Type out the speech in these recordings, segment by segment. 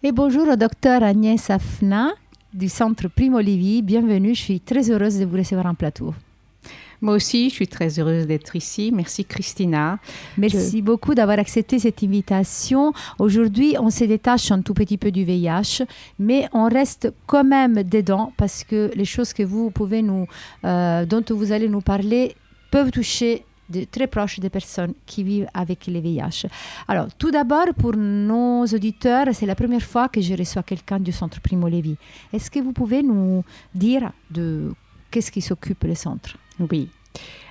Et bonjour au docteur Agnès Afna du Centre Primo Levi. Bienvenue, je suis très heureuse de vous recevoir en plateau. Moi aussi, je suis très heureuse d'être ici. Merci Christina. Merci beaucoup d'avoir accepté cette invitation. Aujourd'hui, on se détache un tout petit peu du VIH, mais on reste quand même dedans parce que les choses que vous pouvez dont vous allez nous parler peuvent toucher très proches des personnes qui vivent avec le VIH. Alors, tout d'abord, pour nos auditeurs, c'est la première fois que je reçois quelqu'un du Centre Primo Levi. Est-ce que vous pouvez nous dire de qu'est-ce qui s'occupe le centre ? Oui.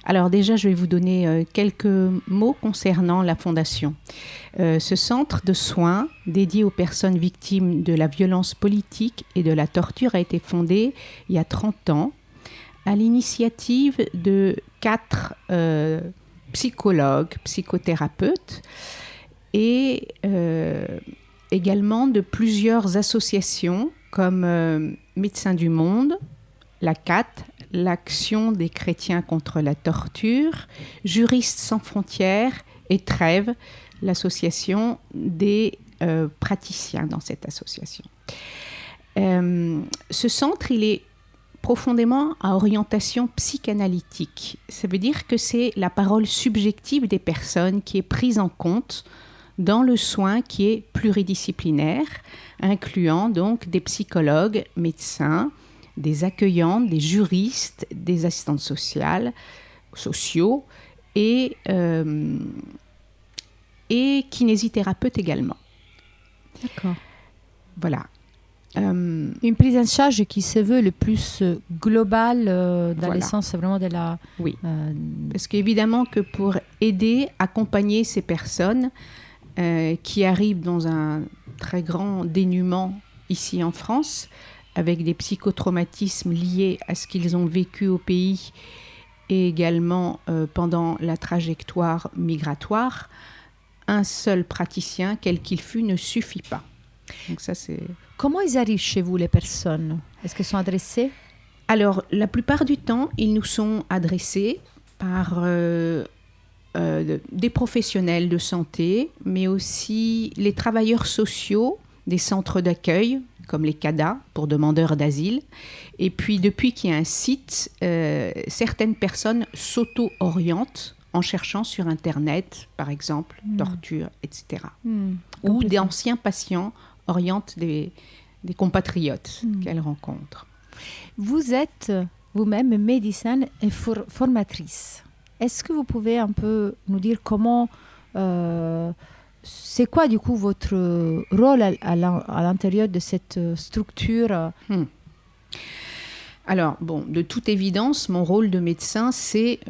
Alors déjà, je vais vous donner quelques mots concernant la Fondation. Ce centre de soins dédié aux personnes victimes de la violence politique et de la torture a été fondé il y a 30 ans à l'initiative de 4 psychologues, psychothérapeutes et également de plusieurs associations comme Médecins du Monde, la CAT, l'Action des chrétiens contre la torture, Juristes sans frontières et Trêve, l'association des praticiens dans cette association. Ce centre, il est profondément à orientation psychanalytique. Ça veut dire que c'est la parole subjective des personnes qui est prise en compte dans le soin qui est pluridisciplinaire, incluant donc des psychologues, médecins, des accueillantes, des juristes, des assistantes sociaux et kinésithérapeutes également. D'accord. Voilà. Une prise en charge qui se veut le plus globale dans le sens vraiment de la... Oui, parce qu'évidemment que pour aider, accompagner ces personnes qui arrivent dans un très grand dénuement ici en France, avec des psychotraumatismes liés à ce qu'ils ont vécu au pays et également pendant la trajectoire migratoire, un seul praticien, quel qu'il fût, ne suffit pas. Donc ça, c'est... Comment ils arrivent chez vous, les personnes ? Est-ce qu'elles sont adressées ? Alors, la plupart du temps, ils nous sont adressés par des professionnels de santé, mais aussi les travailleurs sociaux des centres d'accueil, comme les CADA, pour demandeurs d'asile. Et puis, depuis qu'il y a un site, certaines personnes s'auto-orientent en cherchant sur Internet, par exemple, torture, etc. Ou d'anciens patients orientent des compatriotes qu'elles rencontrent. Vous êtes vous-même médecine et formatrice. Est-ce que vous pouvez un peu nous dire comment... c'est quoi du coup votre rôle à l'intérieur de cette structure ? Alors, bon, de toute évidence, mon rôle de médecin, c'est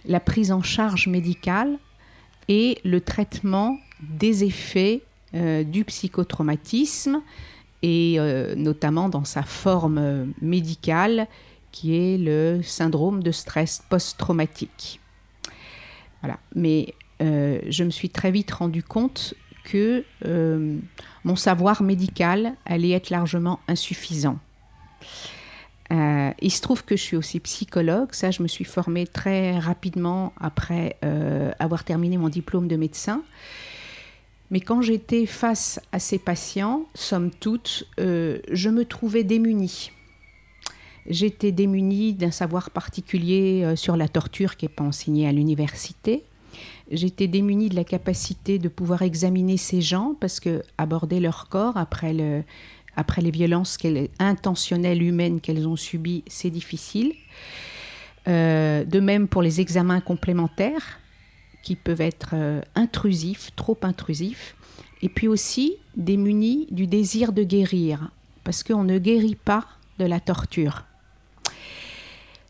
la prise en charge médicale et le traitement des effets du psychotraumatisme et notamment dans sa forme médicale qui est le syndrome de stress post-traumatique. Voilà. Mais je me suis très vite rendu compte que mon savoir médical allait être largement insuffisant. Il se trouve que je suis aussi psychologue. Ça, je me suis formée très rapidement après avoir terminé mon diplôme de médecin. Mais quand j'étais face à ces patients, somme toute, je me trouvais démunie. J'étais démunie d'un savoir particulier sur la torture qui n'est pas enseigné à l'université. J'étais démunie de la capacité de pouvoir examiner ces gens parce que aborder leur corps après les violences intentionnelles humaines qu'elles ont subies, c'est difficile. De même pour les examens complémentaires qui peuvent être intrusifs, trop intrusifs. Et puis aussi démunis du désir de guérir parce qu'on ne guérit pas de la torture.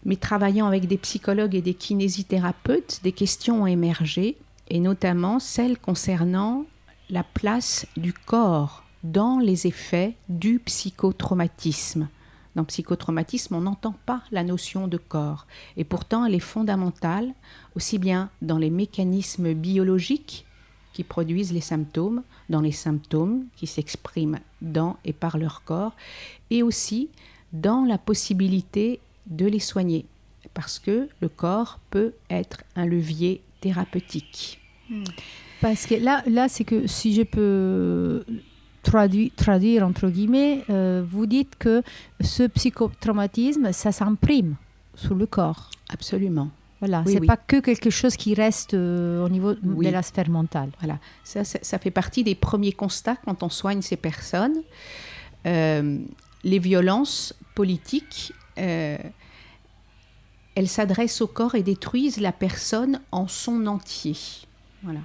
Mais travaillant avec des psychologues et des kinésithérapeutes, des questions ont émergé, et notamment celles concernant la place du corps dans les effets du psychotraumatisme. Dans le psychotraumatisme, on n'entend pas la notion de corps, et pourtant elle est fondamentale, aussi bien dans les mécanismes biologiques qui produisent les symptômes, dans les symptômes qui s'expriment dans et par leur corps, et aussi dans la possibilité de les soigner, parce que le corps peut être un levier thérapeutique. Parce que là c'est que si je peux traduire entre guillemets, vous dites que ce psychotraumatisme, ça s'imprime sur le corps. Absolument. Voilà, Oui, c'est oui. pas que quelque chose qui reste au niveau Oui. de la sphère mentale. Voilà, ça fait partie des premiers constats quand on soigne ces personnes. Les violences politiques, elles s'adressent au corps et détruisent la personne en son entier. Voilà.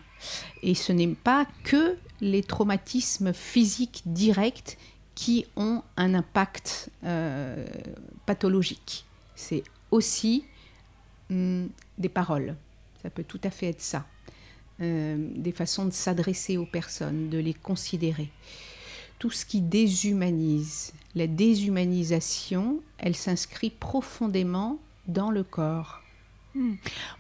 Et ce n'est pas que les traumatismes physiques directs qui ont un impact pathologique. C'est aussi des paroles. Ça peut tout à fait être ça. Des façons de s'adresser aux personnes, de les considérer. Tout ce qui déshumanise. La déshumanisation, elle s'inscrit profondément dans le corps.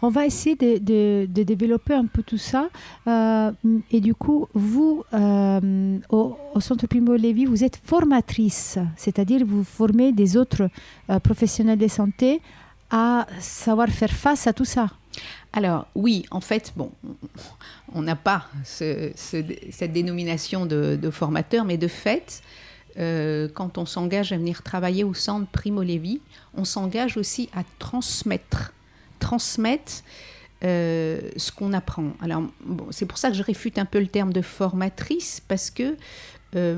On va essayer de développer un peu tout ça. Et du coup, vous, au Centre Primo Levi, vous êtes formatrice, c'est-à-dire vous formez des autres professionnels de santé à savoir faire face à tout ça. Alors oui, en fait, bon, on n'a pas cette dénomination de formateur, mais de fait, quand on s'engage à venir travailler au Centre Primo Levi, on s'engage aussi à transmettre ce qu'on apprend. Alors, bon, c'est pour ça que je réfute un peu le terme de formatrice, parce que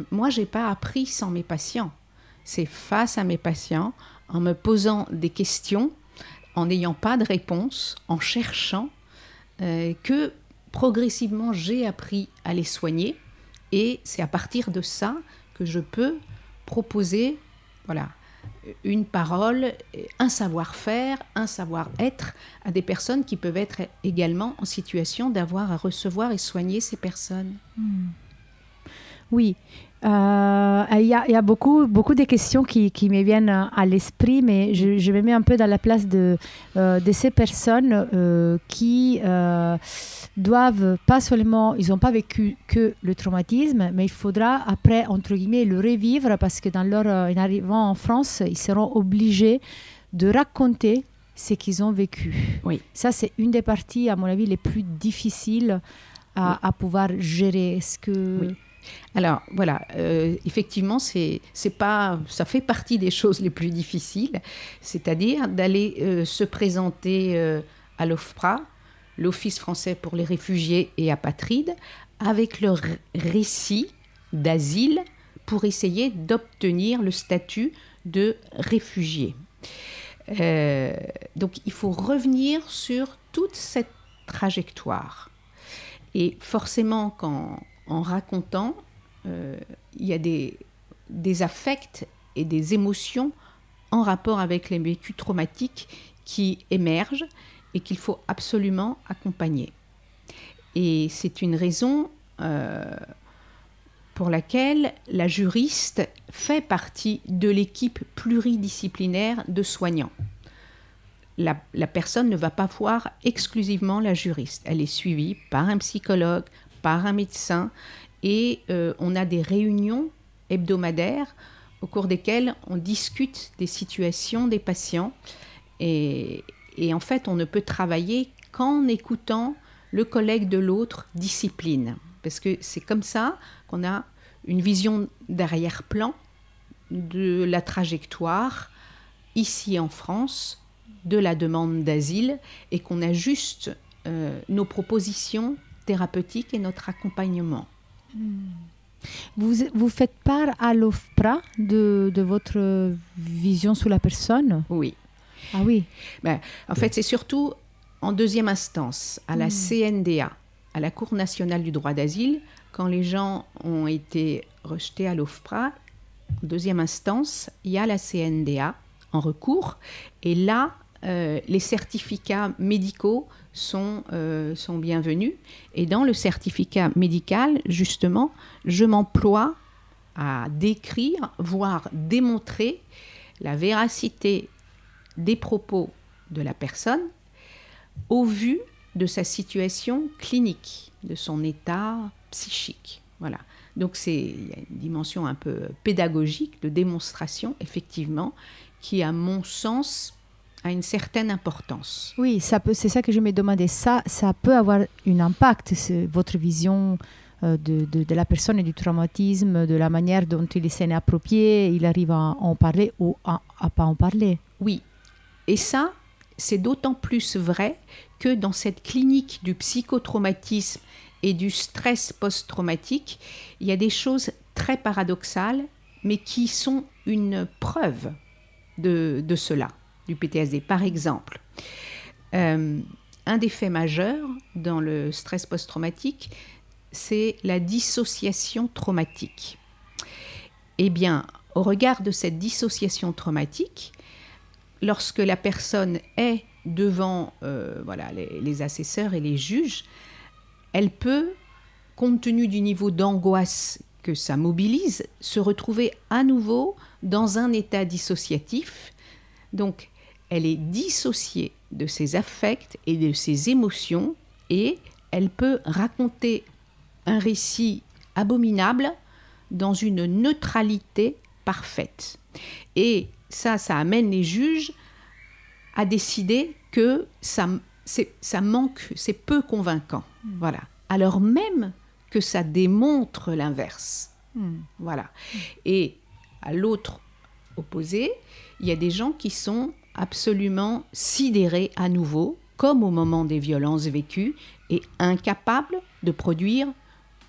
moi, je n'ai pas appris sans mes patients. C'est face à mes patients, en me posant des questions, en n'ayant pas de réponse, en cherchant, que progressivement, j'ai appris à les soigner. Et c'est à partir de ça que je peux proposer, voilà, une parole, un savoir-faire, un savoir-être à des personnes qui peuvent être également en situation d'avoir à recevoir et soigner ces personnes. Oui, il y a beaucoup de questions qui me viennent à l'esprit, mais je me mets un peu dans la place de ces personnes qui doivent pas seulement, ils n'ont pas vécu que le traumatisme, mais il faudra après, entre guillemets, le revivre parce que en arrivant en France, ils seront obligés de raconter ce qu'ils ont vécu. Oui. Ça, c'est une des parties, à mon avis, les plus difficiles à pouvoir gérer. Est-ce que... Oui. Alors voilà, effectivement, ça fait partie des choses les plus difficiles, c'est-à-dire d'aller se présenter à l'OFPRA, l'Office français pour les réfugiés et apatrides, avec leur récit d'asile pour essayer d'obtenir le statut de réfugié. Donc il faut revenir sur toute cette trajectoire. Et forcément, en racontant, il y a des affects et des émotions en rapport avec les vécus traumatiques qui émergent et qu'il faut absolument accompagner. Et c'est une raison pour laquelle la juriste fait partie de l'équipe pluridisciplinaire de soignants. La personne ne va pas voir exclusivement la juriste. Elle est suivie par un psychologue, par un médecin, et on a des réunions hebdomadaires au cours desquelles on discute des situations des patients. Et en fait, on ne peut travailler qu'en écoutant le collègue de l'autre discipline. Parce que c'est comme ça qu'on a une vision d'arrière-plan de la trajectoire ici en France de la demande d'asile et qu'on ajuste nos propositions thérapeutiques et notre accompagnement. Vous faites part à l'OFPRA de votre vision sur la personne ? Oui. Ah oui. En fait, c'est surtout en deuxième instance, à la CNDA, à la Cour nationale du droit d'asile, quand les gens ont été rejetés à l'OFPRA, en deuxième instance, il y a la CNDA en recours. Et là, les certificats médicaux sont bienvenus. Et dans le certificat médical, justement, je m'emploie à décrire, voire démontrer la véracité des propos de la personne au vu de sa situation clinique, de son état psychique. Voilà. Donc il y a une dimension un peu pédagogique, de démonstration, effectivement, qui, à mon sens, a une certaine importance. Oui, c'est ça que je me demandais. Ça peut avoir un impact, votre vision de la personne et du traumatisme, de la manière dont il s'est approprié, il arrive à en parler ou à pas en parler. Oui, et ça, c'est d'autant plus vrai que dans cette clinique du psychotraumatisme et du stress post-traumatique, il y a des choses très paradoxales, mais qui sont une preuve de cela, du PTSD. Par exemple, un des faits majeurs dans le stress post-traumatique, c'est la dissociation traumatique. Eh bien, au regard de cette dissociation traumatique, lorsque la personne est devant les assesseurs et les juges, elle peut, compte tenu du niveau d'angoisse que ça mobilise, se retrouver à nouveau dans un état dissociatif. Donc, elle est dissociée de ses affects et de ses émotions et elle peut raconter un récit abominable dans une neutralité parfaite. Et ça amène les juges à décider que ça manque, c'est peu convaincant. Voilà. Alors même que ça démontre l'inverse. Voilà. Et à l'autre opposé, il y a des gens qui sont absolument sidérés à nouveau, comme au moment des violences vécues, et incapables de produire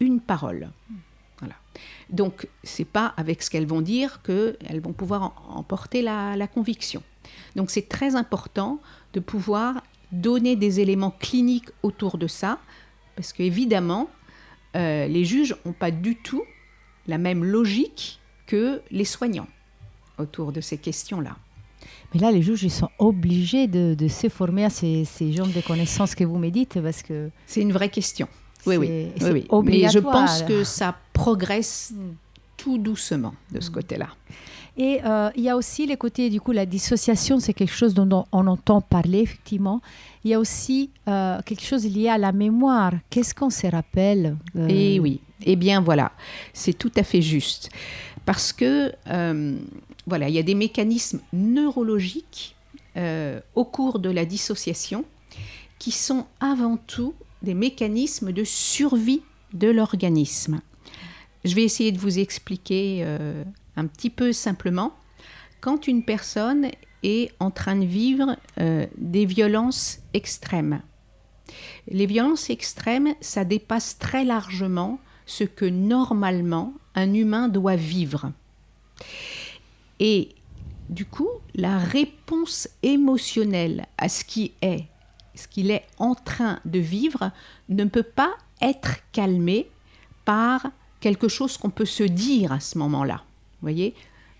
une parole. Voilà. Donc, ce n'est pas avec ce qu'elles vont dire qu'elles vont pouvoir emporter la conviction. Donc, c'est très important de pouvoir donner des éléments cliniques autour de ça, parce qu'évidemment, les juges n'ont pas du tout la même logique que les soignants autour de ces questions-là. Mais là, les juges, ils sont obligés de se former à ces genres de connaissances que vous me dites, parce que... C'est une vraie question. Oui. Obligatoire. Mais je pense que ça progresse tout doucement de ce côté-là. Et il y a aussi les côtés, du coup, la dissociation, c'est quelque chose dont on entend parler, effectivement. Il y a aussi quelque chose lié à la mémoire. Qu'est-ce qu'on se rappelle Eh oui, eh bien voilà, c'est tout à fait juste. Parce que, il y a des mécanismes neurologiques au cours de la dissociation qui sont avant tout des mécanismes de survie de l'organisme. Je vais essayer de vous expliquer un petit peu simplement. Quand une personne est en train de vivre des violences extrêmes, les violences extrêmes, ça dépasse très largement ce que normalement un humain doit vivre. Et du coup, la réponse émotionnelle à ce qu'il est en train de vivre ne peut pas être calmée par quelque chose qu'on peut se dire à ce moment-là, vous voyez,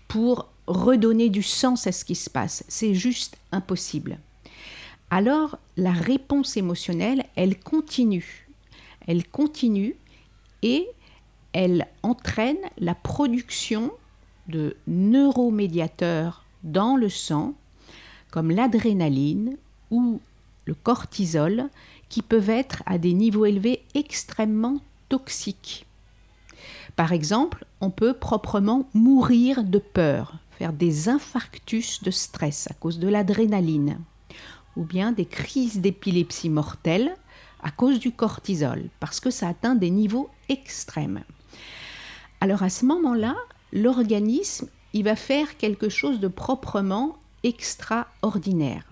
pour redonner du sens à ce qui se passe. C'est juste impossible. Alors, la réponse émotionnelle, elle continue et elle entraîne la production de neuromédiateurs dans le sang, comme l'adrénaline ou le cortisol, qui peuvent être à des niveaux élevés extrêmement toxiques. Par exemple, on peut proprement mourir de peur, faire des infarctus de stress à cause de l'adrénaline, ou bien des crises d'épilepsie mortelles à cause du cortisol, parce que ça atteint des niveaux extrêmes. Alors à ce moment-là, l'organisme, il va faire quelque chose de proprement extraordinaire.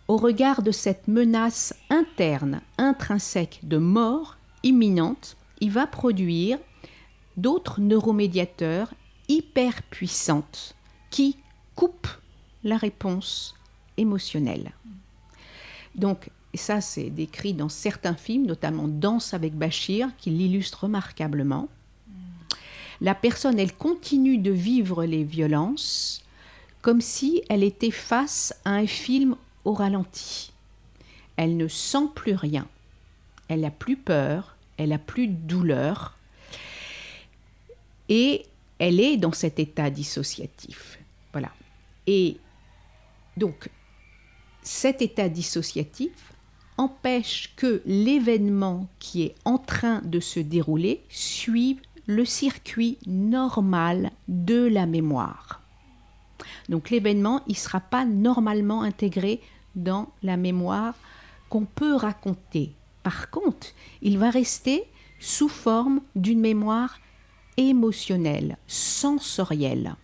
Au regard de cette menace interne, intrinsèque de mort imminente, il va produire d'autres neuromédiateurs hyper puissantes qui coupent la réponse émotionnelle. Donc, ça, c'est décrit dans certains films, notamment Danse avec Bachir, qui l'illustre remarquablement. La personne, elle continue de vivre les violences comme si elle était face à un film au ralenti. Elle ne sent plus rien. Elle n'a plus peur, elle n'a plus de douleur. Et elle est dans cet état dissociatif. Voilà. Et donc, cet état dissociatif empêche que l'événement qui est en train de se dérouler suive le circuit normal de la mémoire. Donc l'événement, il ne sera pas normalement intégré dans la mémoire qu'on peut raconter. Par contre, il va rester sous forme d'une mémoire émotionnelle, sensorielle,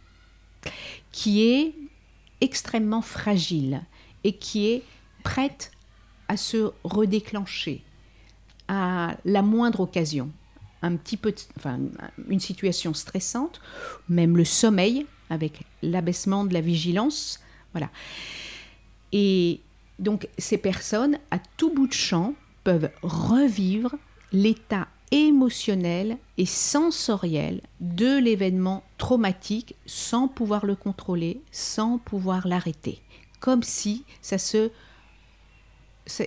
qui est extrêmement fragile et qui est prête à se redéclencher à la moindre occasion. Une situation stressante, même le sommeil, avec l'abaissement de la vigilance. Voilà. Et donc, ces personnes, à tout bout de champ, peuvent revivre l'état émotionnel et sensoriel de l'événement traumatique sans pouvoir le contrôler, sans pouvoir l'arrêter. Comme si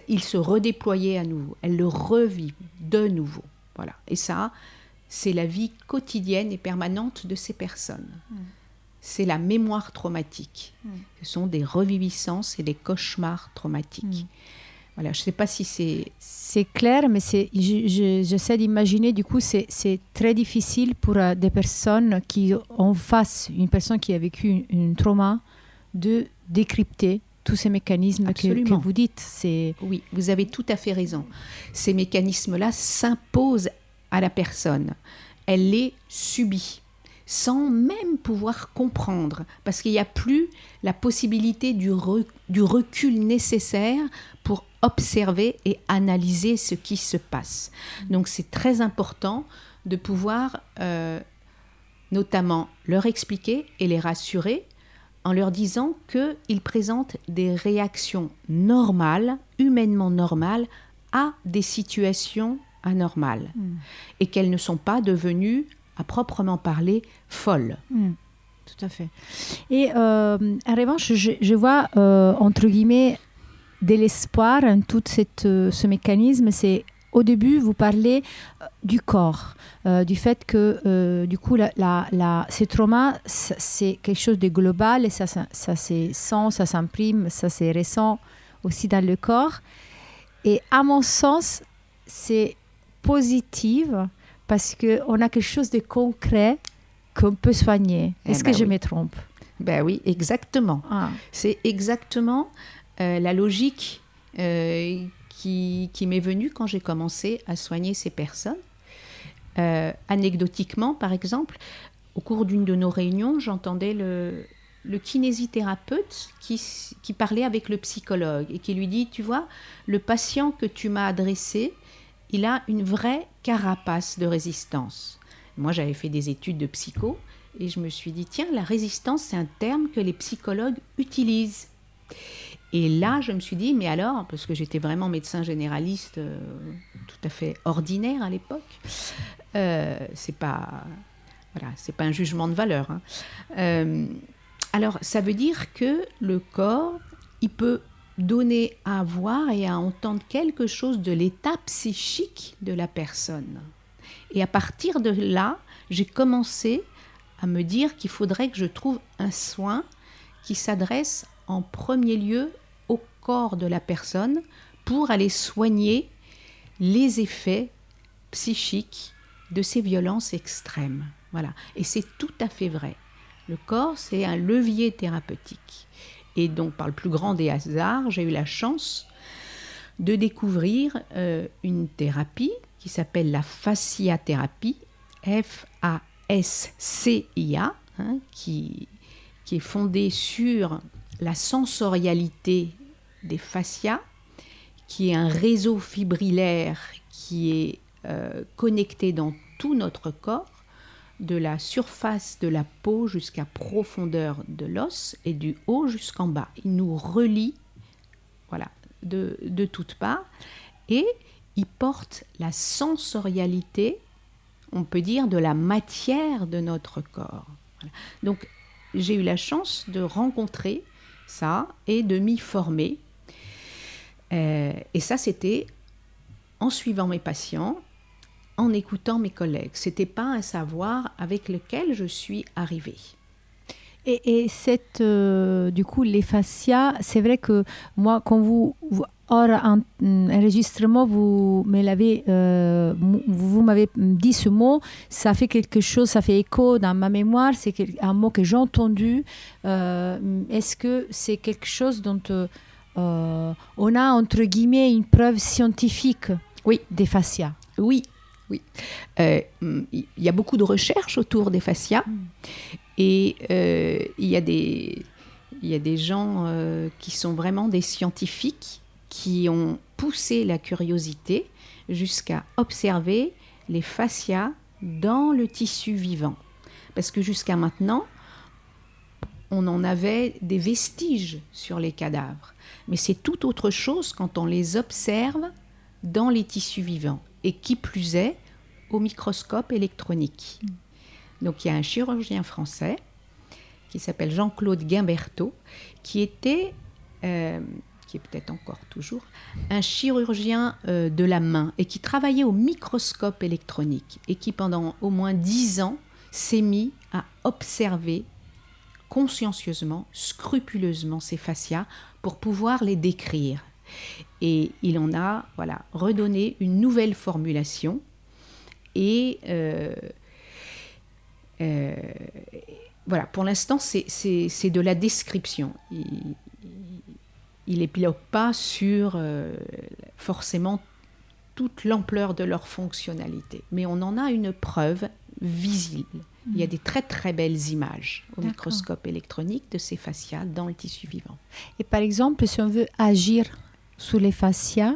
il se redéployait à nouveau. Elle le revit de nouveau. Voilà. Et ça, c'est la vie quotidienne et permanente de ces personnes. C'est la mémoire traumatique. Ce sont des reviviscences et des cauchemars traumatiques. Voilà, je ne sais pas si c'est... C'est clair, mais j'essaie d'imaginer, du coup, c'est très difficile pour des personnes qui ont face, une personne qui a vécu un trauma, de décrypter tous ces mécanismes que vous dites. Oui, vous avez tout à fait raison. Ces mécanismes-là s'imposent à la personne. Elle les subit sans même pouvoir comprendre, parce qu'il n'y a plus la possibilité du recul nécessaire pour observer et analyser ce qui se passe. Donc c'est très important de pouvoir notamment leur expliquer et les rassurer en leur disant qu'ils présentent des réactions normales, humainement normales, à des situations anormales. Et qu'elles ne sont pas devenues, à proprement parler, folles. Tout à fait. Et en revanche, je vois, entre guillemets, de l'espoir en tout ce mécanisme. C'est, au début, vous parlez du corps, du fait que, du coup, ce trauma, c'est quelque chose de global et ça se sent, ça s'imprime, ça se ressent aussi dans le corps. Et à mon sens, c'est positif parce qu'on a quelque chose de concret qu'on peut soigner. Est-ce que je me trompe? Ben oui, exactement. C'est exactement la logique qui m'est venue quand j'ai commencé à soigner ces personnes. Anecdotiquement, par exemple, au cours d'une de nos réunions, j'entendais le kinésithérapeute qui parlait avec le psychologue et qui lui dit, tu vois, le patient que tu m'as adressé, il a une vraie carapace de résistance. Moi, j'avais fait des études de psycho et je me suis dit, tiens, la résistance, c'est un terme que les psychologues utilisent. Et là, je me suis dit, mais alors, parce que j'étais vraiment médecin généraliste tout à fait ordinaire à l'époque, c'est pas un jugement de valeur. Alors, ça veut dire que le corps, il peut donner à voir et à entendre quelque chose de l'état psychique de la personne. Et à partir de là, j'ai commencé à me dire qu'il faudrait que je trouve un soin qui s'adresse en premier lieu au corps de la personne pour aller soigner les effets psychiques de ces violences extrêmes. Voilà. Et c'est tout à fait vrai. Le corps, c'est un levier thérapeutique. Et donc, par le plus grand des hasards, j'ai eu la chance de découvrir une thérapie qui s'appelle la fasciathérapie, F-A-S-C-I-A, qui est fondée sur la sensorialité des fascias, qui est un réseau fibrillaire qui est connecté dans tout notre corps, de la surface de la peau jusqu'à profondeur de l'os et du haut jusqu'en bas. Il nous relie, voilà, de toutes parts et il porte la sensorialité, on peut dire, de la matière de notre corps. Voilà. Donc, j'ai eu la chance de rencontrer ça et de m'y former. Et ça, c'était en suivant mes patients, en écoutant mes collègues. Ce n'était pas un savoir avec lequel je suis arrivée. Et du coup, les fascias, c'est vrai que moi, quand hors enregistrement, vous m'avez dit ce mot, ça fait quelque chose, ça fait écho dans ma mémoire, c'est un mot que j'ai entendu. Est-ce que c'est quelque chose dont on a, entre guillemets, une preuve scientifique? Oui. des fascias. Oui, oui. Il y a beaucoup de recherches autour des fascias et il y a des gens qui sont vraiment des scientifiques qui ont poussé la curiosité jusqu'à observer les fascias dans le tissu vivant. Parce que jusqu'à maintenant, on en avait des vestiges sur les cadavres. Mais c'est tout autre chose quand on les observe dans les tissus vivants. Et qui plus est, au microscope électronique. Donc il y a un chirurgien français qui s'appelle Jean-Claude Guimberteau, qui était, qui est peut-être encore toujours, un chirurgien de la main et qui travaillait au microscope électronique et qui pendant au moins 10 ans s'est mis à observer consciencieusement, scrupuleusement ces fascias pour pouvoir les décrire. Et il en a redonné une nouvelle formulation et pour l'instant c'est de la description. Il n'épilogue pas sur forcément toute l'ampleur de leur fonctionnalité, mais on en a une preuve visible. Il y a des très très belles images au microscope électronique de ces fascias dans le tissu vivant. Et par exemple, si on veut agir sur les fascias,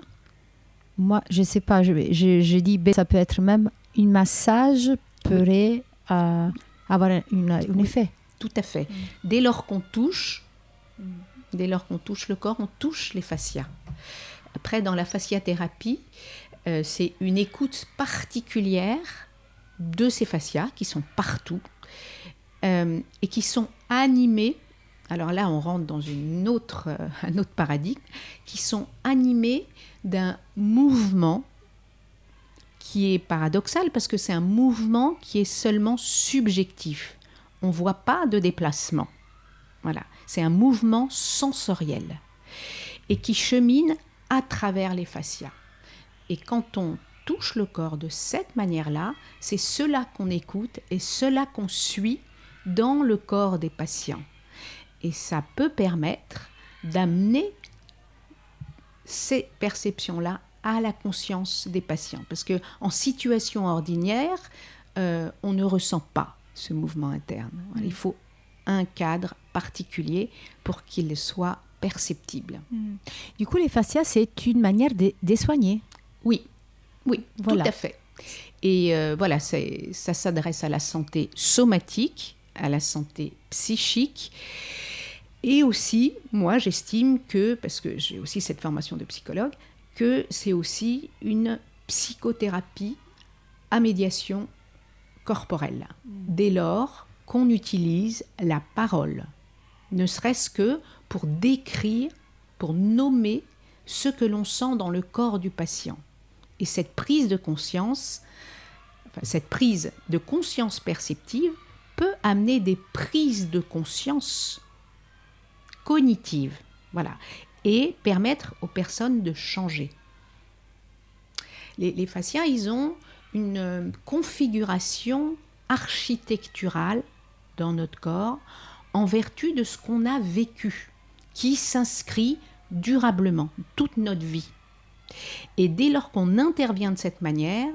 moi, je ne sais pas, je dis, ça peut être même un massage pourrait avoir un effet. Tout à fait. Dès lors qu'on touche le corps, on touche les fascias. Après, dans la fasciathérapie, c'est une écoute particulière de ces fascias qui sont partout et qui sont animés. Alors là, on rentre dans un autre paradigme, qui sont animés d'un mouvement qui est paradoxal parce que c'est un mouvement qui est seulement subjectif. On ne voit pas de déplacement. Voilà, c'est un mouvement sensoriel et qui chemine à travers les fascias. Et quand on touche le corps de cette manière-là, c'est cela qu'on écoute et cela qu'on suit dans le corps des patients. Et ça peut permettre d'amener ces perceptions-là à la conscience des patients. Parce qu'en situation ordinaire, on ne ressent pas ce mouvement interne. Il faut un cadre particulier pour qu'il soit perceptible. Du coup, les fascias, c'est une manière de soigner. Oui, voilà. Tout à fait. Et ça s'adresse à la santé somatique, à la santé psychique. Et aussi, moi, j'estime que, parce que j'ai aussi cette formation de psychologue, que c'est aussi une psychothérapie à médiation corporelle. Dès lors qu'on utilise la parole, ne serait-ce que pour décrire, pour nommer ce que l'on sent dans le corps du patient. Et cette prise de conscience, cette prise de conscience perceptive peut amener des prises de conscience cognitives, et permettre aux personnes de changer. Les fascias, ils ont une configuration architecturale dans notre corps en vertu de ce qu'on a vécu, qui s'inscrit durablement toute notre vie. Et dès lors qu'on intervient de cette manière,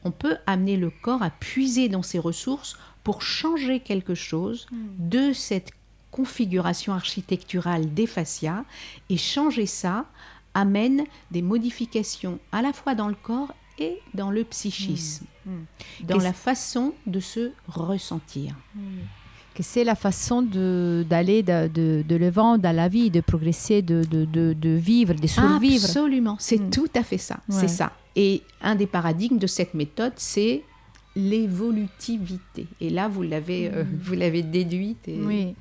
on peut amener le corps à puiser dans ses ressources pour changer quelque chose de cette configuration architecturale des fascias, et changer ça amène des modifications à la fois dans le corps et dans le psychisme, dans la façon de se ressentir. Que c'est la façon d'aller de l'avant dans la vie, de progresser, de vivre, de survivre. Absolument, c'est tout à fait ça, c'est ça. Et un des paradigmes de cette méthode, c'est l'évolutivité. Et là, vous l'avez déduite. Oui.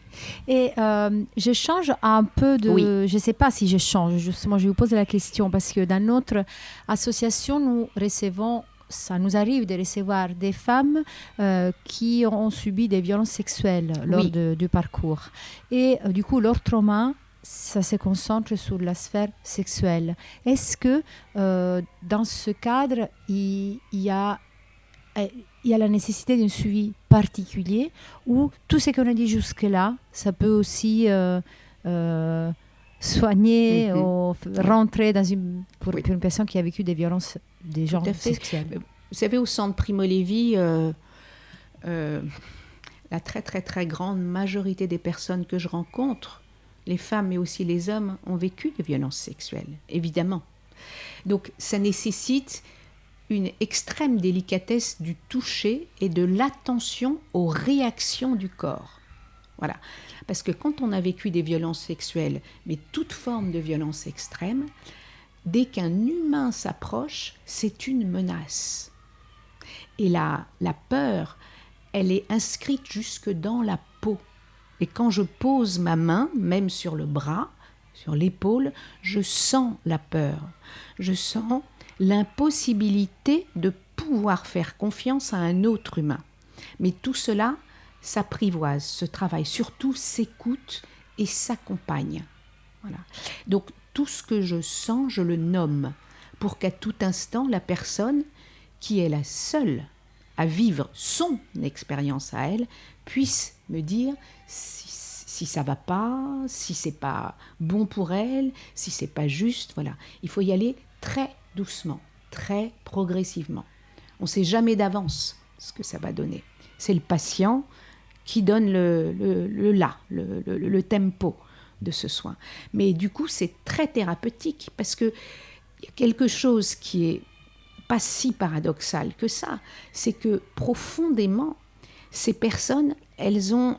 Et je change un peu de... Oui. Je ne sais pas si je change, justement, je vous pose la question, parce que dans notre association, nous recevons... Ça nous arrive de recevoir des femmes qui ont subi des violences sexuelles lors du parcours. Et du coup, leur trauma, ça se concentre sur la sphère sexuelle. Est-ce que dans ce cadre, il y a la nécessité d'un suivi particulier, ou tout ce qu'on a dit jusque-là, ça peut aussi soigner ou rentrer pour une personne qui a vécu des violences des genres sexuels. Vous savez, au centre Primo Levi, la très très très grande majorité des personnes que je rencontre, les femmes mais aussi les hommes, ont vécu des violences sexuelles, évidemment. Donc ça nécessite une extrême délicatesse du toucher et de l'attention aux réactions du corps. Voilà. Parce que quand on a vécu des violences sexuelles, mais toute forme de violence extrême, dès qu'un humain s'approche, c'est une menace. Et la peur, elle est inscrite jusque dans la peau. Et quand je pose ma main, même sur le bras, sur l'épaule, je sens la peur. Je sens l'impossibilité de pouvoir faire confiance à un autre humain. Mais tout cela s'apprivoise, se travaille, surtout s'écoute et s'accompagne. Voilà. Donc tout ce que je sens, je le nomme, pour qu'à tout instant, la personne qui est la seule à vivre son expérience à elle puisse me dire si ça va pas, si c'est pas bon pour elle, si c'est pas juste. Voilà. Il faut y aller très doucement, très progressivement. On ne sait jamais d'avance ce que ça va donner. C'est le patient qui donne le tempo de ce soin. Mais du coup, c'est très thérapeutique parce qu'il y a quelque chose qui est pas si paradoxal que ça. C'est que profondément, ces personnes,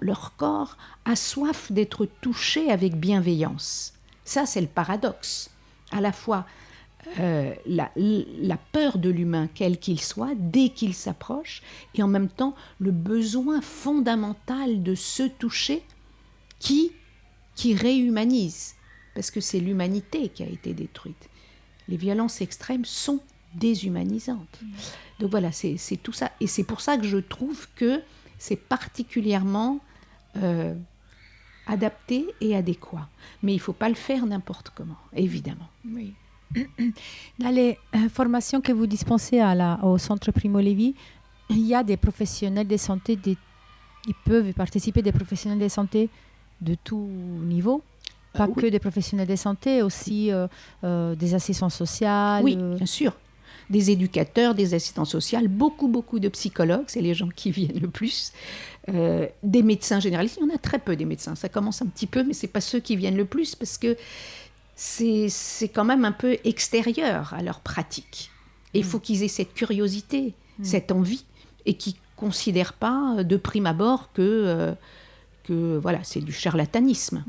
leur corps a soif d'être touché avec bienveillance. Ça, c'est le paradoxe. À la fois la peur de l'humain, quel qu'il soit, dès qu'il s'approche, et en même temps le besoin fondamental de se toucher qui réhumanise, parce que c'est l'humanité qui a été détruite. Les violences extrêmes sont déshumanisantes. Donc voilà, c'est tout ça. Et c'est pour ça que je trouve que c'est particulièrement adapté et adéquat. Mais il ne faut pas le faire n'importe comment, évidemment. Oui. Dans les formations que vous dispensez au Centre Primo Levi, il y a des professionnels de santé, ils peuvent participer des professionnels de santé de tout niveau, pas que des professionnels de santé, aussi des assistants sociaux. Oui, bien sûr. Des éducateurs, des assistants sociaux, beaucoup de psychologues, c'est les gens qui viennent le plus. Des médecins généralistes, il y en a très peu des médecins, ça commence un petit peu, mais ce n'est pas ceux qui viennent le plus parce que c'est quand même un peu extérieur à leur pratique. Et il faut qu'ils aient cette curiosité, cette envie, et qu'ils ne considèrent pas de prime abord que voilà, c'est du charlatanisme.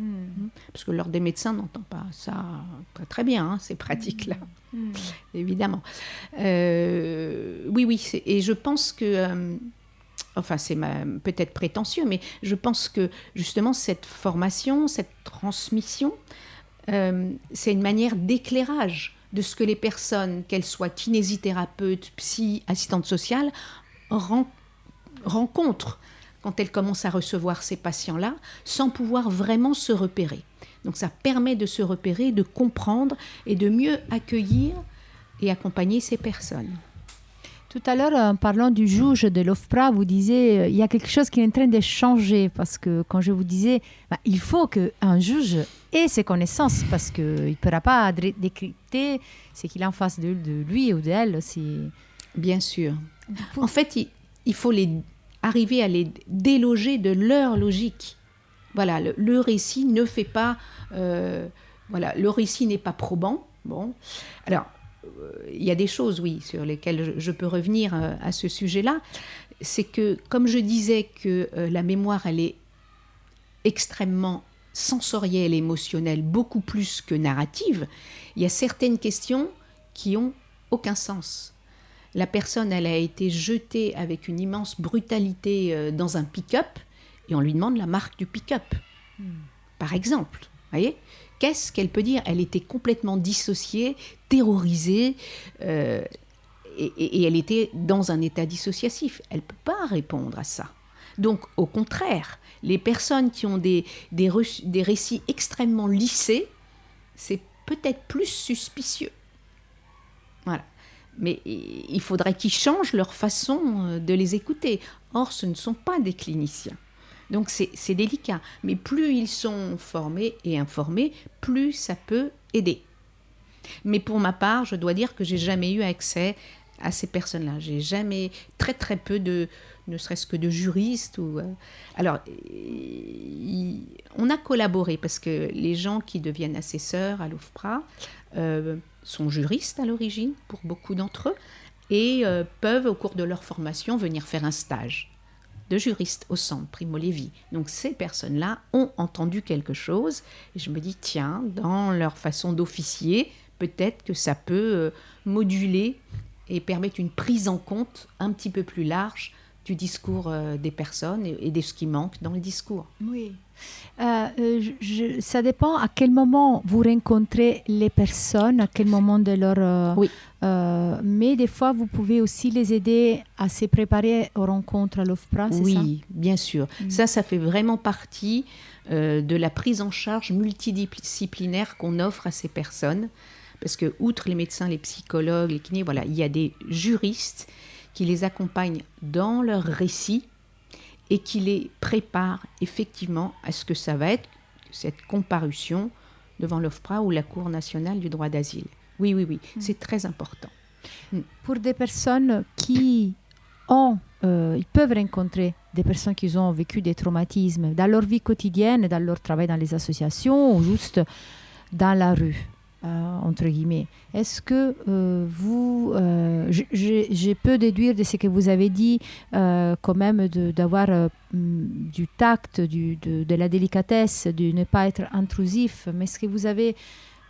Parce que l'ordre des médecins n'entend pas ça très, très bien, hein, ces pratiques-là, évidemment. Oui, et je pense que... enfin, c'est peut-être prétentieux, mais je pense que justement cette formation, cette transmission, c'est une manière d'éclairage de ce que les personnes, qu'elles soient kinésithérapeutes, psy, assistantes sociales, rencontrent quand elles commencent à recevoir ces patients-là, sans pouvoir vraiment se repérer. Donc ça permet de se repérer, de comprendre et de mieux accueillir et accompagner ces personnes. Tout à l'heure, en parlant du juge de l'OFPRA, vous disiez il y a quelque chose qui est en train de changer, parce que quand je vous disais il faut qu'un juge ait ses connaissances, parce qu'il ne pourra pas décrypter ce qu'il a en face de lui ou d'elle. Bien sûr. En fait, il faut arriver à les déloger de leur logique. Voilà, le récit ne fait pas... voilà, le récit n'est pas probant. Bon, alors... il y a des choses, oui, sur lesquelles je peux revenir à ce sujet-là. C'est que, comme je disais que la mémoire, elle est extrêmement sensorielle, émotionnelle, beaucoup plus que narrative, il y a certaines questions qui n'ont aucun sens. La personne, elle a été jetée avec une immense brutalité dans un pick-up et on lui demande la marque du pick-up, par exemple. Vous voyez ? Qu'est-ce qu'elle peut dire ? Elle était complètement dissociée, terrorisée, et elle était dans un état dissociatif. Elle ne peut pas répondre à ça. Donc, au contraire, les personnes qui ont des récits extrêmement lissés, c'est peut-être plus suspicieux. Voilà. Mais il faudrait qu'ils changent leur façon de les écouter. Or, ce ne sont pas des cliniciens. Donc c'est délicat. Mais plus ils sont formés et informés, plus ça peut aider. Mais pour ma part, je dois dire que j'ai jamais eu accès à ces personnes-là. J'ai jamais, très très peu ne serait-ce que de juristes. Alors, on a collaboré parce que les gens qui deviennent assesseurs à l'OFPRA sont juristes à l'origine, pour beaucoup d'entre eux, et peuvent, au cours de leur formation, venir faire un stage de juriste au centre Primo Levi. Donc ces personnes-là ont entendu quelque chose, et je me dis, tiens, dans leur façon d'officier, peut-être que ça peut moduler et permettre une prise en compte un petit peu plus large du discours des personnes et de ce qui manque dans le discours. Oui. Ça dépend à quel moment vous rencontrez les personnes, à quel moment de leur... Oui. Mais des fois, vous pouvez aussi les aider à se préparer aux rencontres à l'OFPRA, c'est ça? Oui, bien sûr. Ça fait vraiment partie de la prise en charge multidisciplinaire qu'on offre à ces personnes. Parce que, outre les médecins, les psychologues, les kinés, voilà, il y a des juristes qui les accompagnent dans leur récit et qui les préparent effectivement à ce que ça va être, cette comparution devant l'OFPRA ou la Cour nationale du droit d'asile. Oui, c'est très important. Pour des personnes qui ils peuvent rencontrer des personnes qui ont vécu des traumatismes dans leur vie quotidienne, dans leur travail dans les associations ou juste dans la rue. Entre guillemets. Est-ce que je peux déduire de ce que vous avez dit quand même d'avoir du tact, de la délicatesse, de ne pas être intrusif, mais est-ce que vous avez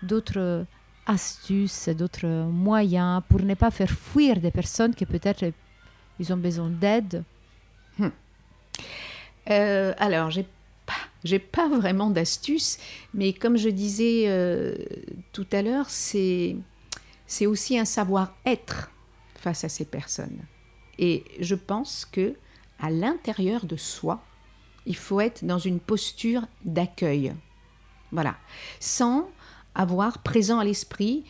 d'autres astuces, d'autres moyens pour ne pas faire fuir des personnes qui peut-être ils ont besoin d'aide? Alors, j'ai pas vraiment d'astuce, mais comme je disais tout à l'heure, c'est aussi un savoir-être face à ces personnes. Et je pense que à l'intérieur de soi, il faut être dans une posture d'accueil. Voilà. Sans avoir présent à l'esprit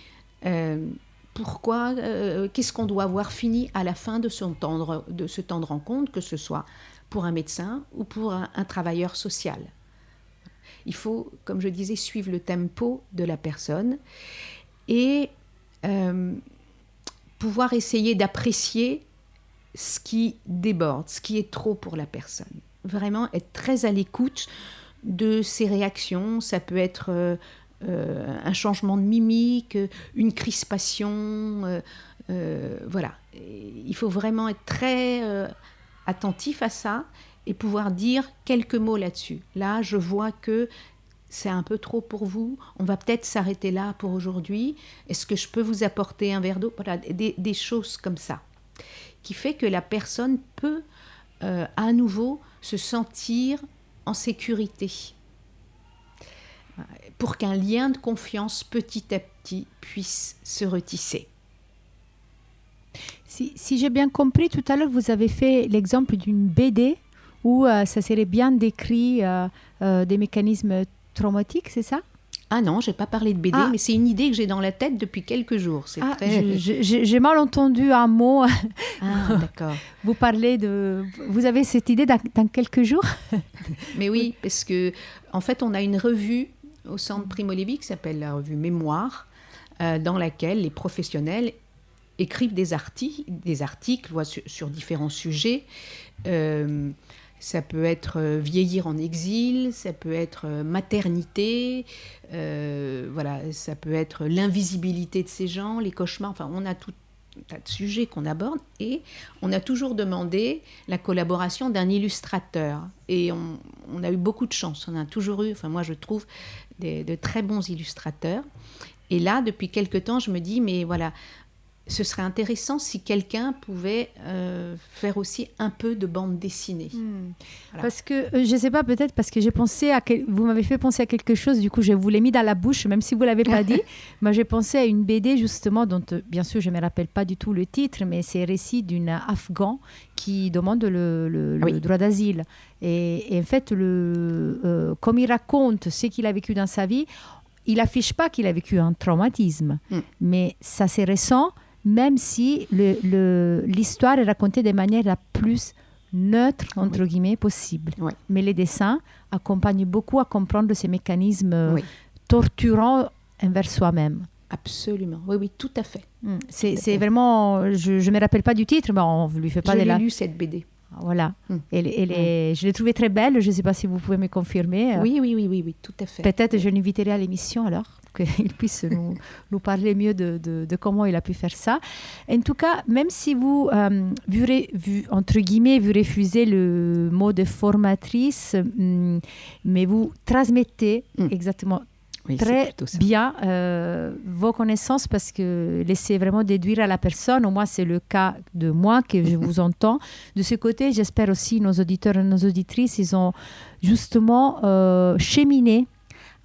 pourquoi, qu'est-ce qu'on doit avoir fini à la fin de ce temps de rencontre, que ce soit pour un médecin ou pour un travailleur social. Il faut, comme je disais, suivre le tempo de la personne et pouvoir essayer d'apprécier ce qui déborde, ce qui est trop pour la personne. Vraiment être très à l'écoute de ses réactions. Ça peut être un changement de mimique, une crispation. Voilà. Il faut vraiment être très attentif à ça et pouvoir dire quelques mots là-dessus. Là, je vois que c'est un peu trop pour vous. On va peut-être s'arrêter là pour aujourd'hui. Est-ce que je peux vous apporter un verre d'eau? Voilà, des choses comme ça, qui fait que la personne peut à nouveau se sentir en sécurité, pour qu'un lien de confiance petit à petit puisse se retisser. Si j'ai bien compris, tout à l'heure, vous avez fait l'exemple d'une BD où ça serait bien décrit des mécanismes traumatiques, c'est ça? Ah non, je n'ai pas parlé de BD, mais c'est une idée que j'ai dans la tête depuis quelques jours. C'est j'ai mal entendu un mot. Ah, d'accord. Vous avez cette idée dans quelques jours? Mais oui, parce que en fait, on a une revue au centre Primo Levi qui s'appelle la revue Mémoire, dans laquelle les professionnels écrivent des articles sur différents sujets. Ça peut être vieillir en exil, ça peut être maternité, voilà, ça peut être l'invisibilité de ces gens, les cauchemars. Enfin, on a tout un tas de sujets qu'on aborde et on a toujours demandé la collaboration d'un illustrateur. Et on a eu beaucoup de chance. On a toujours eu, enfin moi je trouve, de très bons illustrateurs. Et là, depuis quelque temps, je me dis, mais voilà, ce serait intéressant si quelqu'un pouvait faire aussi un peu de bande dessinée. Voilà. Parce que, je ne sais pas, peut-être parce que j'ai pensé vous m'avez fait penser à quelque chose, du coup je vous l'ai mis dans la bouche, même si vous ne l'avez pas dit. Moi j'ai pensé à une BD justement, dont bien sûr je ne me rappelle pas du tout le titre, mais c'est le récit d'une Afghan qui demande le droit d'asile. Et en fait, comme il raconte ce qu'il a vécu dans sa vie, il n'affiche pas qu'il a vécu un traumatisme, mais ça se ressent, même si l'histoire est racontée de manière la plus neutre, entre guillemets, possible. Oui. Mais les dessins accompagnent beaucoup à comprendre ces mécanismes Oui. torturants envers soi-même. Absolument. Oui, oui, tout à fait. C'est vraiment... Je ne me rappelle pas du titre, mais on ne lui fait pas Je de la... l'ai lu, cette BD. Voilà. Je l'ai trouvée très belle. Je ne sais pas si vous pouvez me confirmer. Oui, tout à fait. Peut-être je l'inviterai à l'émission alors, qu'il puisse nous parler mieux de comment il a pu faire ça. En tout cas, même si vous, entre guillemets, vous refusez le mot de formatrice, mais vous transmettez exactement très bien vos connaissances, parce que laissez vraiment déduire à la personne. Au moins, c'est le cas de moi que je vous entends. De ce côté, j'espère aussi nos auditeurs et nos auditrices, ils ont justement cheminé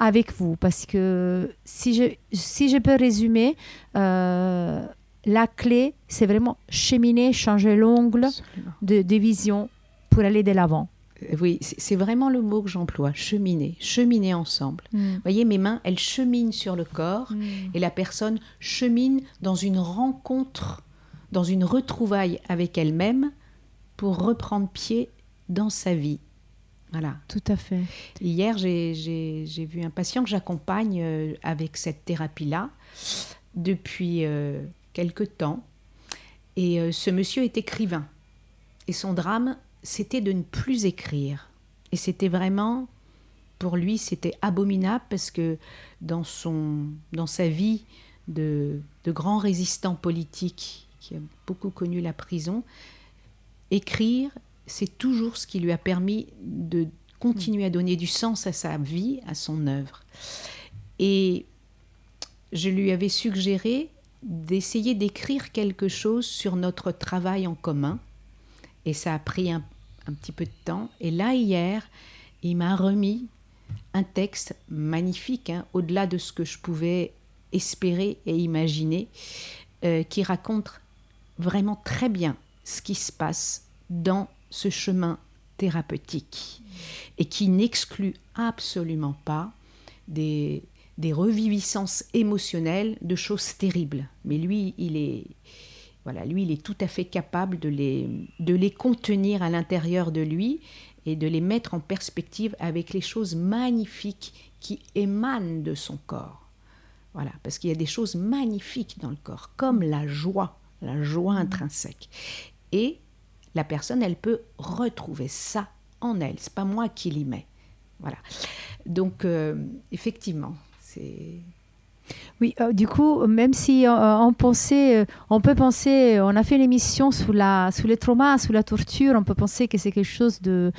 avec vous, parce que si je peux résumer, la clé, c'est vraiment cheminer, changer l'angle de vision pour aller de l'avant. Oui, c'est vraiment le mot que j'emploie, cheminer ensemble. Vous voyez, mes mains, elles cheminent sur le corps et la personne chemine dans une rencontre, dans une retrouvaille avec elle-même pour reprendre pied dans sa vie. Voilà. Tout à fait. Hier, j'ai vu un patient que j'accompagne avec cette thérapie-là depuis quelque temps. Et ce monsieur est écrivain. Et son drame, c'était de ne plus écrire. Et c'était vraiment, pour lui, c'était abominable, parce que dans sa vie de grand résistant politique qui a beaucoup connu la prison, écrire, c'est toujours ce qui lui a permis de continuer à donner du sens à sa vie, à son œuvre. Et je lui avais suggéré d'essayer d'écrire quelque chose sur notre travail en commun. Et ça a pris un petit peu de temps. Et là, hier, il m'a remis un texte magnifique, au-delà de ce que je pouvais espérer et imaginer, qui raconte vraiment très bien ce qui se passe dans ce chemin thérapeutique et qui n'exclut absolument pas des reviviscences émotionnelles de choses terribles. Mais lui, il est tout à fait capable de les contenir à l'intérieur de lui et de les mettre en perspective avec les choses magnifiques qui émanent de son corps. Voilà, parce qu'il y a des choses magnifiques dans le corps, comme la joie intrinsèque. Et la personne, elle peut retrouver ça en elle. C'est pas moi qui l'y mets. Voilà. Donc, effectivement, c'est... Oui, du coup, même si on peut penser, on a fait l'émission sous le trauma, sous la torture, on peut penser que c'est quelque chose de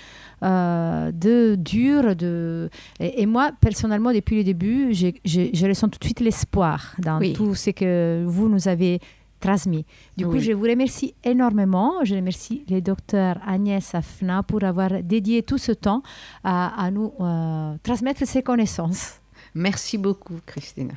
dur. Et moi, personnellement, depuis le début, je ressens tout de suite l'espoir dans tout ce que vous nous avez transmis. Du coup, je vous remercie énormément. Je remercie le docteur Agnès Hafna pour avoir dédié tout ce temps à nous transmettre ses connaissances. Merci beaucoup, Christina.